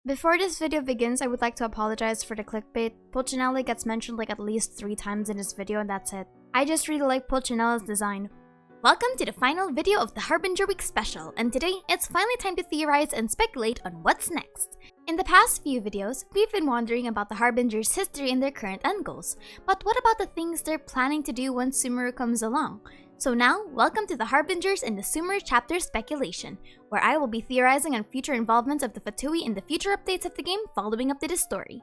Before this video begins, I would like to apologize for the clickbait. Pulcinella gets mentioned like at least 3 times in this video and that's it. I just really like Pulcinella's design. Welcome to the final video of the Harbinger Week special, and today it's finally time to theorize and speculate on what's next. In the past few videos, we've been wondering about the Harbingers' history and their current end goals, but what about the things they're planning to do once Sumeru comes along? So now, welcome to the Harbingers and the Sumeru chapter speculation, where I will be theorizing on future involvements of the Fatui in the future updates of the game following up to the story.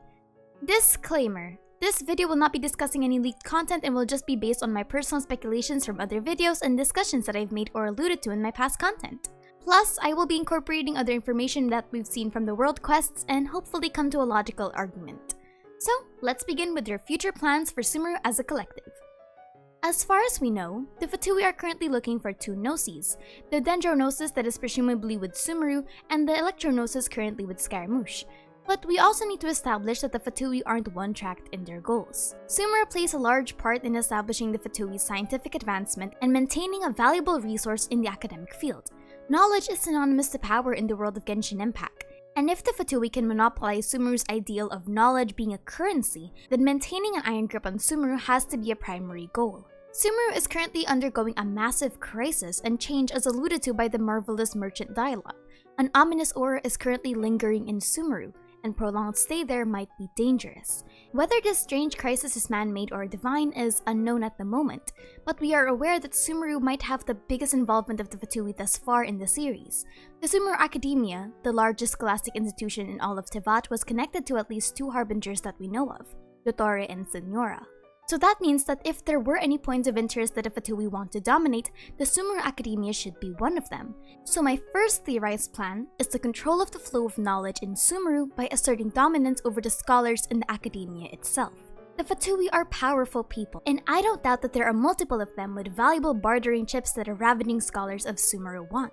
Disclaimer: this video will not be discussing any leaked content and will just be based on my personal speculations from other videos and discussions that I've made or alluded to in my past content. Plus, I will be incorporating other information that we've seen from the world quests and hopefully come to a logical argument. So, let's begin with their future plans for Sumeru as a collective. As far as we know, the Fatui are currently looking for 2 Gnosis, the Dendrognosis that is presumably with Sumeru and the Electrognosis currently with Scaramouche. But we also need to establish that the Fatui aren't one-tracked in their goals. Sumeru plays a large part in establishing the Fatui's scientific advancement and maintaining a valuable resource in the academic field. Knowledge is synonymous to power in the world of Genshin Impact, and if the Fatui can monopolize Sumeru's ideal of knowledge being a currency, then maintaining an iron grip on Sumeru has to be a primary goal. Sumeru is currently undergoing a massive crisis and change as alluded to by the marvelous merchant dialogue. An ominous aura is currently lingering in Sumeru, and prolonged stay there might be dangerous. Whether this strange crisis is man-made or divine is unknown at the moment, but we are aware that Sumeru might have the biggest involvement of the Fatui thus far in the series. The Sumeru Academia, the largest scholastic institution in all of Teyvat, was connected to at least 2 Harbingers that we know of, Dottore and Senora. So that means that if there were any points of interest that a Fatui want to dominate, the Sumeru Academia should be one of them. So my first theorized plan is the control of the flow of knowledge in Sumeru by asserting dominance over the scholars in the Academia itself. The Fatui are powerful people, and I don't doubt that there are multiple of them with valuable bartering chips that the ravening scholars of Sumeru want.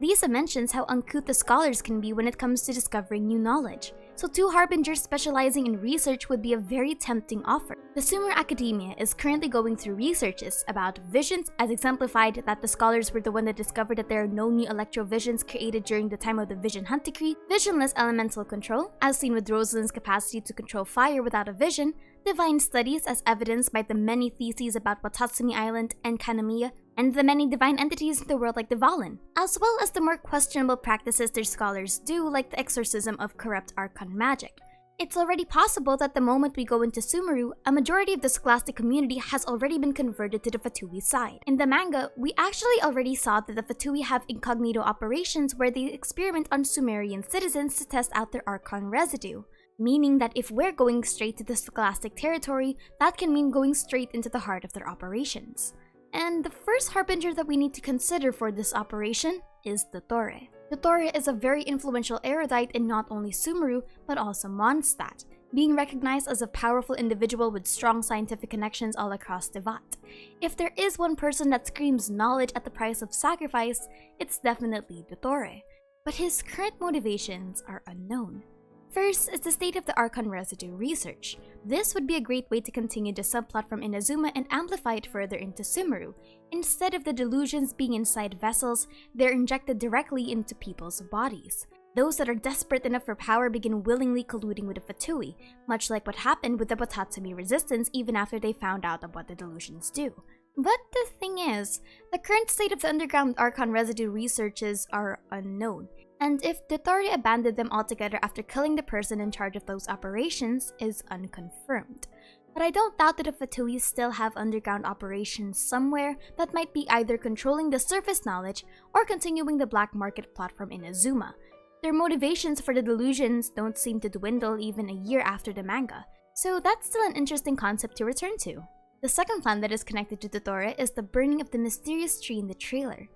Lisa mentions how uncouth the scholars can be when it comes to discovering new knowledge, so 2 Harbingers specializing in research would be a very tempting offer. The Sumeru Academia is currently going through researches about visions, as exemplified that the scholars were the one that discovered that there are no new electro-visions created during the time of the Vision Hunt Decree, visionless elemental control, as seen with Rosalind's capacity to control fire without a vision, divine studies as evidenced by the many theses about Watatsumi Island and Kanamiya, and the many divine entities in the world like the Valen, as well as the more questionable practices their scholars do, like the exorcism of corrupt Archon magic. It's already possible that the moment we go into Sumeru, a majority of the scholastic community has already been converted to the Fatui side. In the manga, we actually already saw that the Fatui have incognito operations where they experiment on Sumerian citizens to test out their Archon residue. Meaning that if we're going straight to the scholastic territory, that can mean going straight into the heart of their operations. And the first Harbinger that we need to consider for this operation is Dottore. Dottore is a very influential erudite in not only Sumeru, but also Mondstadt, being recognized as a powerful individual with strong scientific connections all across Teyvat. If there is one person that screams knowledge at the price of sacrifice, it's definitely Dottore. But his current motivations are unknown. First is the state of the Archon residue research. This would be a great way to continue the subplot from Inazuma and amplify it further into Sumeru. Instead of the delusions being inside vessels, they're injected directly into people's bodies. Those that are desperate enough for power begin willingly colluding with the Fatui, much like what happened with the Watatsumi resistance even after they found out of what the delusions do. But the thing is, the current state of the underground Archon residue researches are unknown. And if Dottore abandoned them altogether after killing the person in charge of those operations is unconfirmed. But I don't doubt that the Fatui still have underground operations somewhere that might be either controlling the surface knowledge or continuing the black market plot from Inazuma. Their motivations for the delusions don't seem to dwindle even a year after the manga, so that's still an interesting concept to return to. The second plan that is connected to Dottore is the burning of the mysterious tree in the trailer.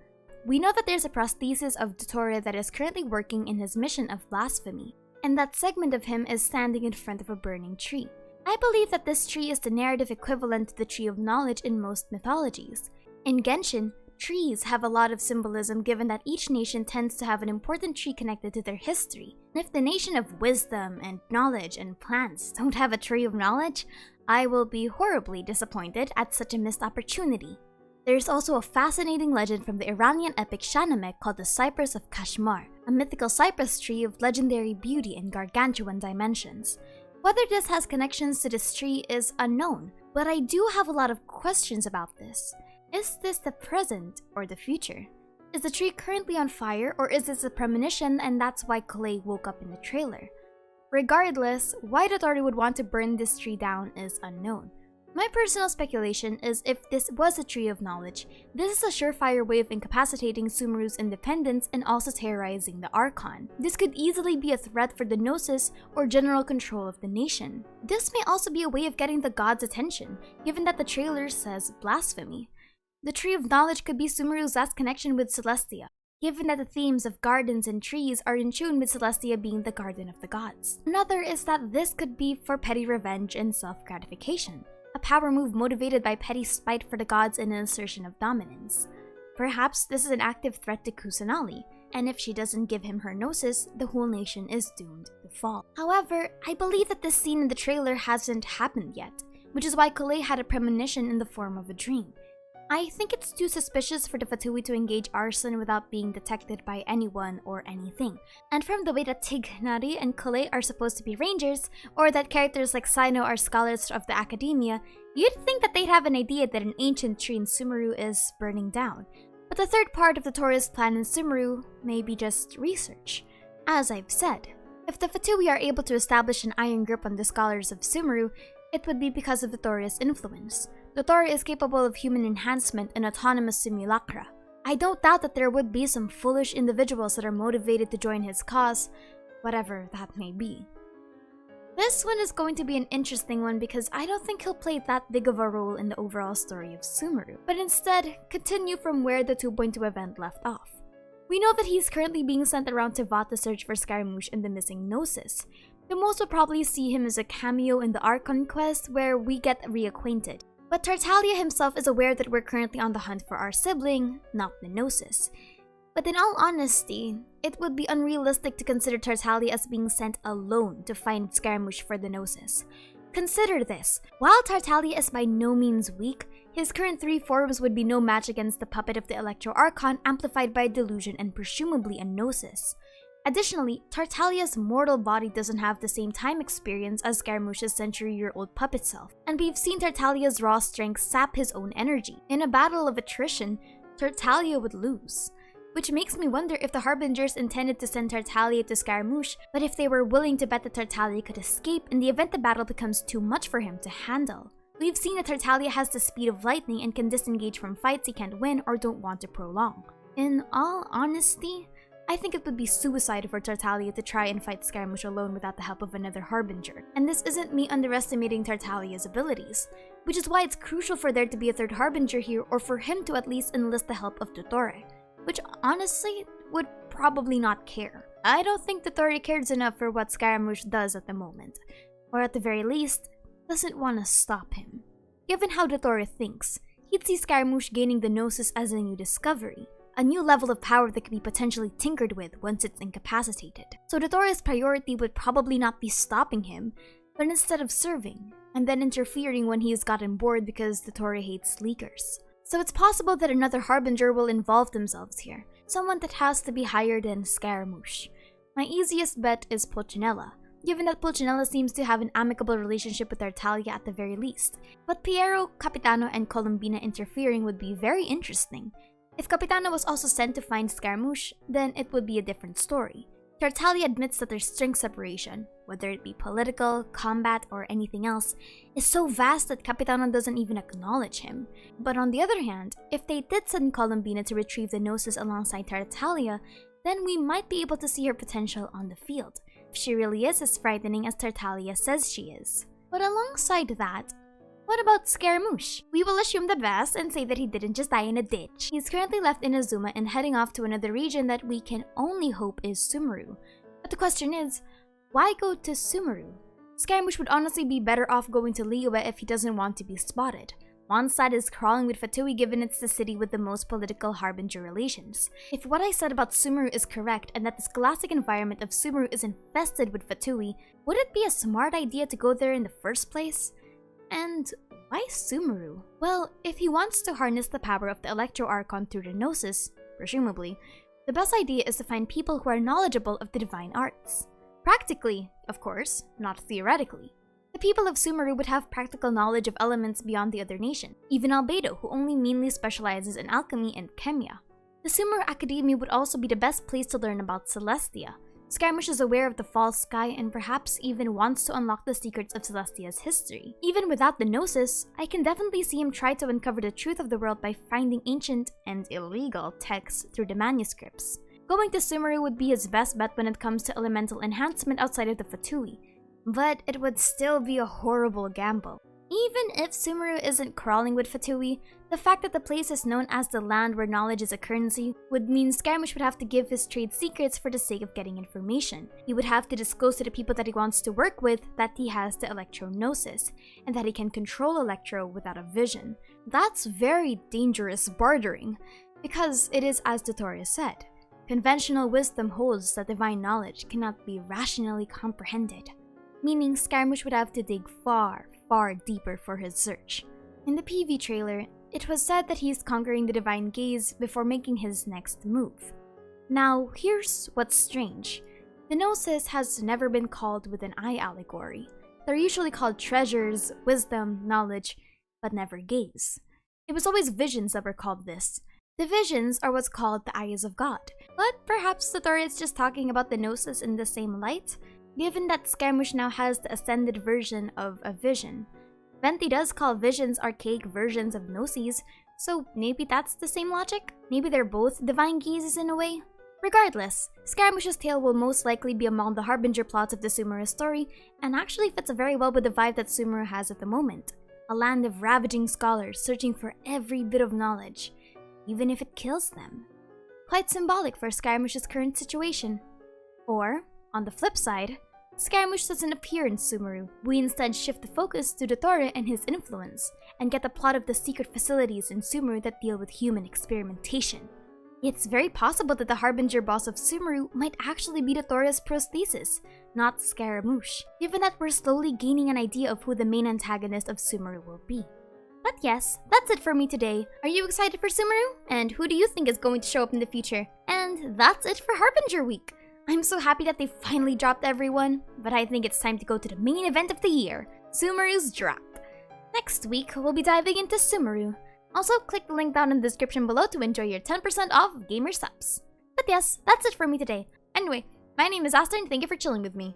We know that there's a prosthesis of Dottore that is currently working in his mission of blasphemy, and that segment of him is standing in front of a burning tree. I believe that this tree is the narrative equivalent to the Tree of Knowledge in most mythologies. In Genshin, trees have a lot of symbolism given that each nation tends to have an important tree connected to their history. And if the nation of wisdom and knowledge and plants don't have a Tree of Knowledge, I will be horribly disappointed at such a missed opportunity. There's also a fascinating legend from the Iranian epic Shahnameh called the Cypress of Kashmar, a mythical cypress tree of legendary beauty and gargantuan dimensions. Whether this has connections to this tree is unknown, but I do have a lot of questions about this. Is this the present or the future? Is the tree currently on fire, or is this a premonition and that's why Clay woke up in the trailer? Regardless, why Dottore would want to burn this tree down is unknown. My personal speculation is if this was a tree of knowledge, this is a surefire way of incapacitating Sumeru's independence and also terrorizing the Archon. This could easily be a threat for the Gnosis or general control of the nation. This may also be a way of getting the gods' attention, given that the trailer says blasphemy. The Tree of Knowledge could be Sumeru's last connection with Celestia, given that the themes of gardens and trees are in tune with Celestia being the garden of the gods. Another is that this could be for petty revenge and self-gratification, a power move motivated by petty spite for the gods and an assertion of dominance. Perhaps this is an active threat to Kusanali, and if she doesn't give him her Gnosis, the whole nation is doomed to fall. However, I believe that this scene in the trailer hasn't happened yet, which is why Kale had a premonition in the form of a dream. I think it's too suspicious for the Fatui to engage arson without being detected by anyone or anything. And from the way that Tignari and Kale are supposed to be rangers, or that characters like Sino are scholars of the academia, you'd think that they'd have an idea that an ancient tree in Sumeru is burning down. But the third part of the Dottore's plan in Sumeru may be just research. As I've said, if the Fatui are able to establish an iron grip on the scholars of Sumeru, it would be because of the Dottore's influence. Dottore is capable of human enhancement and autonomous simulacra. I don't doubt that there would be some foolish individuals that are motivated to join his cause, whatever that may be. This one is going to be an interesting one because I don't think he'll play that big of a role in the overall story of Sumeru, but instead continue from where the 2.2 event left off. We know that he's currently being sent around to Vat to search for Scaramouche and the missing Gnosis. The most will probably see him as a cameo in the Archon quest where we get reacquainted. But Tartaglia himself is aware that we're currently on the hunt for our sibling, not the Gnosis. But in all honesty, it would be unrealistic to consider Tartaglia as being sent alone to find Scaramouche for the Gnosis. Consider this, while Tartaglia is by no means weak, his current 3 forms would be no match against the puppet of the Electro Archon amplified by delusion and presumably a Gnosis. Additionally, Tartaglia's mortal body doesn't have the same time experience as Scaramouche's century-year-old puppet self, and we've seen Tartaglia's raw strength sap his own energy. In a battle of attrition, Tartaglia would lose. Which makes me wonder if the Harbingers intended to send Tartaglia to Scaramouche, but if they were willing to bet that Tartaglia could escape in the event the battle becomes too much for him to handle. We've seen that Tartaglia has the speed of lightning and can disengage from fights he can't win or don't want to prolong. In all honesty, I think it would be suicide for Tartaglia to try and fight Scaramouche alone without the help of another Harbinger. And this isn't me underestimating Tartaglia's abilities, which is why it's crucial for there to be a third Harbinger here or for him to at least enlist the help of Dottore, which honestly would probably not care. I don't think Dottore cares enough for what Scaramouche does at the moment, or at the very least, doesn't want to stop him. Given how Dottore thinks, he'd see Scaramouche gaining the Gnosis as a new discovery, a new level of power that could be potentially tinkered with once it's incapacitated. So Dottore's priority would probably not be stopping him, but instead of serving, and then interfering when he has gotten bored because Dottore hates leakers. So it's possible that another Harbinger will involve themselves here, someone that has to be higher than Scaramouche. My easiest bet is Pulcinella, given that Pulcinella seems to have an amicable relationship with Tartaglia at the very least. But Piero, Capitano, and Colombina interfering would be very interesting. If Capitano was also sent to find Scaramouche, then it would be a different story. Tartaglia admits that their strength separation, whether it be political, combat, or anything else, is so vast that Capitano doesn't even acknowledge him. But on the other hand, if they did send Colombina to retrieve the Gnosis alongside Tartaglia, then we might be able to see her potential on the field, if she really is as frightening as Tartaglia says she is. But alongside that, what about Scaramouche? We will assume the best and say that he didn't just die in a ditch. He's currently left in Azuma and heading off to another region that we can only hope is Sumeru. But the question is, why go to Sumeru? Scaramouche would honestly be better off going to Liyue if he doesn't want to be spotted. Mondstadt is crawling with Fatui given it's the city with the most political Harbinger relations. If what I said about Sumeru is correct and that the scholastic environment of Sumeru is infested with Fatui, would it be a smart idea to go there in the first place? And why Sumeru? Well, if he wants to harness the power of the Electro Archon through the Gnosis, presumably, the best idea is to find people who are knowledgeable of the divine arts. Practically, of course, not theoretically. The people of Sumeru would have practical knowledge of elements beyond the other nation, even Albedo, who only mainly specializes in alchemy and chemia. The Sumeru Academy would also be the best place to learn about Celestia. Scaramouche is aware of the false sky and perhaps even wants to unlock the secrets of Celestia's history. Even without the Gnosis, I can definitely see him try to uncover the truth of the world by finding ancient and illegal texts through the manuscripts. Going to Sumeru would be his best bet when it comes to elemental enhancement outside of the Fatui, but it would still be a horrible gamble. Even if Sumeru isn't crawling with Fatui, the fact that the place is known as the land where knowledge is a currency would mean Scaramouche would have to give his trade secrets for the sake of getting information. He would have to disclose to the people that he wants to work with that he has the Electro-Gnosis, and that he can control Electro without a vision. That's very dangerous bartering, because it is as Dottore said. Conventional wisdom holds that divine knowledge cannot be rationally comprehended, meaning Scaramouche would have to dig far deeper for his search. In the PV trailer, it was said that he's conquering the divine gaze before making his next move. Now, here's what's strange. The Gnosis has never been called with an eye allegory. They're usually called treasures, wisdom, knowledge, but never gaze. It was always visions that were called this. The visions are what's called the eyes of God, but perhaps Dottore is just talking about the Gnosis in the same light, given that Scaramouche now has the ascended version of a vision. Venti does call visions archaic versions of Gnosis, so maybe that's the same logic? Maybe they're both divine gazes in a way? Regardless, Scaramouche's tale will most likely be among the Harbinger plots of the Sumeru story, and actually fits very well with the vibe that Sumeru has at the moment. A land of ravaging scholars searching for every bit of knowledge, even if it kills them. Quite symbolic for Scaramouche's current situation. Or, on the flip side, Scaramouche doesn't appear in Sumeru. We instead shift the focus to Dottore and his influence, and get the plot of the secret facilities in Sumeru that deal with human experimentation. It's very possible that the Harbinger boss of Sumeru might actually be Dottore's prosthesis, not Scaramouche, given that we're slowly gaining an idea of who the main antagonist of Sumeru will be. But yes, that's it for me today. Are you excited for Sumeru? And who do you think is going to show up in the future? And that's it for Harbinger Week! I'm so happy that they finally dropped everyone, but I think it's time to go to the main event of the year, Sumeru's drop. Next week, we'll be diving into Sumeru. Also, click the link down in the description below to enjoy your 10% off gamer subs. But yes, that's it for me today. Anyway, my name is Aster and thank you for chilling with me.